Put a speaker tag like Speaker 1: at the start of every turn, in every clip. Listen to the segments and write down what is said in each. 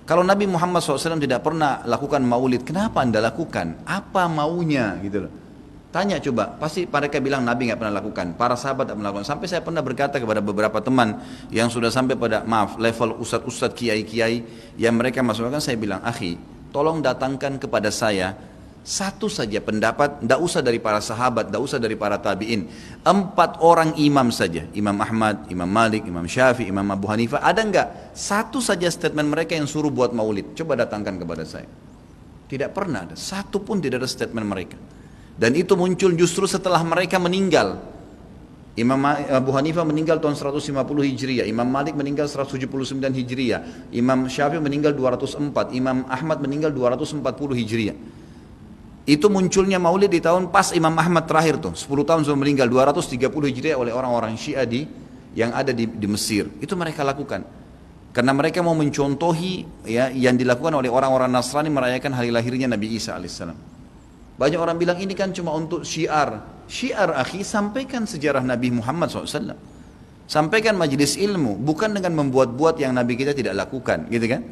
Speaker 1: Kalau Nabi Muhammad SAW tidak pernah lakukan maulid, kenapa Anda lakukan? Apa maunya gitu loh. Tanya coba, pasti mereka bilang Nabi nggak pernah lakukan, para sahabat tidak pernah lakukan. Sampai saya pernah berkata kepada beberapa teman yang sudah sampai pada level ustadz-ustadz, kiai-kiai yang mereka masukkan, saya bilang, akhi, tolong datangkan kepada saya satu saja pendapat, tidak usah dari para sahabat, tidak usah dari para tabi'in. 4 orang imam saja, Imam Ahmad, Imam Malik, Imam Syafi'i, Imam Abu Hanifah, ada enggak satu saja statement mereka yang suruh buat maulid? Coba datangkan kepada saya. Tidak pernah ada, satu pun tidak ada statement mereka. Dan itu muncul justru setelah mereka meninggal. Imam Abu Hanifah meninggal tahun 150 Hijriah, Imam Malik meninggal 179 Hijriah, Imam Syafi'i meninggal 204, Imam Ahmad meninggal 240 Hijriah. Itu munculnya maulid di tahun pas Imam Ahmad terakhir tuh, 10 tahun sebelum meninggal, 230 Hijriah, oleh orang-orang Syiah yang ada di Mesir. Itu mereka lakukan. Karena mereka mau mencontohi ya, yang dilakukan oleh orang-orang Nasrani merayakan hari lahirnya Nabi Isa alaihissalam. Banyak orang bilang ini kan cuma untuk syiar. Syiar akhi, sampaikan sejarah Nabi Muhammad SAW. Sampaikan majelis ilmu, bukan dengan membuat-buat yang Nabi kita tidak lakukan, gitu kan?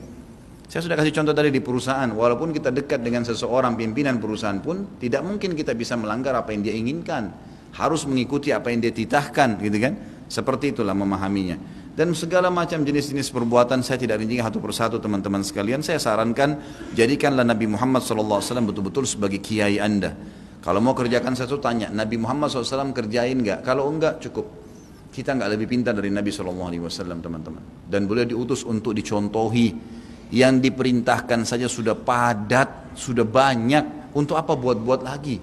Speaker 1: Saya sudah kasih contoh tadi di perusahaan, walaupun kita dekat dengan seseorang pimpinan perusahaan pun, tidak mungkin kita bisa melanggar apa yang dia inginkan. Harus mengikuti apa yang dia titahkan, gitu kan? Seperti itulah memahaminya. Dan segala macam jenis-jenis perbuatan saya tidak rinci satu persatu teman-teman sekalian. Saya sarankan, jadikanlah Nabi Muhammad SAW betul-betul sebagai kiai Anda. Kalau mau kerjakan sesuatu, tanya, Nabi Muhammad SAW kerjain enggak? Kalau enggak, cukup. Kita enggak lebih pintar dari Nabi SAW, teman-teman. Dan beliau diutus untuk dicontohi. Yang diperintahkan saja sudah padat, sudah banyak. Untuk apa buat-buat lagi?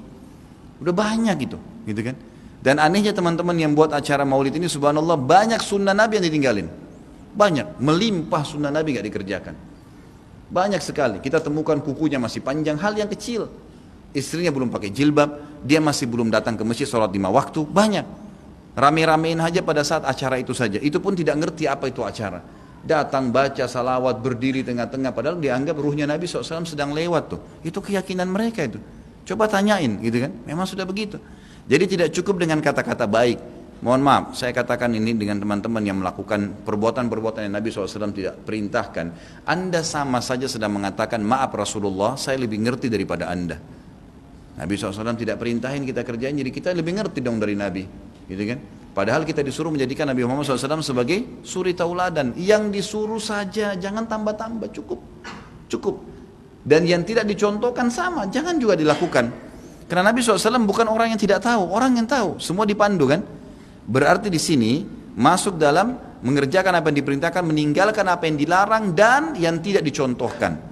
Speaker 1: Udah banyak gitu kan? Dan anehnya teman-teman yang buat acara maulid ini, subhanallah, banyak sunnah Nabi yang ditinggalin. Banyak, melimpah sunnah Nabi gak dikerjakan. Banyak sekali, kita temukan kukunya masih panjang, hal yang kecil. Istrinya belum pakai jilbab, dia masih belum datang ke masjid sholat 5 waktu, banyak. Rame-ramein aja pada saat acara itu saja, itu pun tidak ngerti apa itu acara. Datang baca salawat, berdiri tengah-tengah, padahal dianggap ruhnya Nabi SAW sedang lewat tuh. Itu keyakinan mereka itu. Coba tanyain gitu kan, memang sudah begitu. Jadi tidak cukup dengan kata-kata baik. Mohon maaf, saya katakan ini dengan teman-teman yang melakukan perbuatan-perbuatan yang Nabi SAW tidak perintahkan. Anda sama saja sedang mengatakan, maaf Rasulullah, saya lebih ngerti daripada Anda. Nabi SAW tidak perintahin kita kerjain, jadi kita lebih ngerti dong dari Nabi, gitu kan? Padahal kita disuruh menjadikan Nabi Muhammad SAW sebagai suri tauladan. Yang disuruh saja, jangan tambah-tambah, cukup. Dan yang tidak dicontohkan sama, jangan juga dilakukan. Karena Nabi SAW bukan orang yang tidak tahu, orang yang tahu, semua dipandu kan. Berarti di sini masuk dalam mengerjakan apa yang diperintahkan, meninggalkan apa yang dilarang dan yang tidak dicontohkan.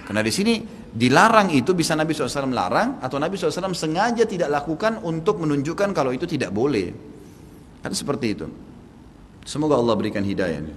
Speaker 1: Karena di sini dilarang itu bisa Nabi SAW larang, atau Nabi SAW sengaja tidak lakukan untuk menunjukkan kalau itu tidak boleh. Kan seperti itu. Semoga Allah berikan hidayah.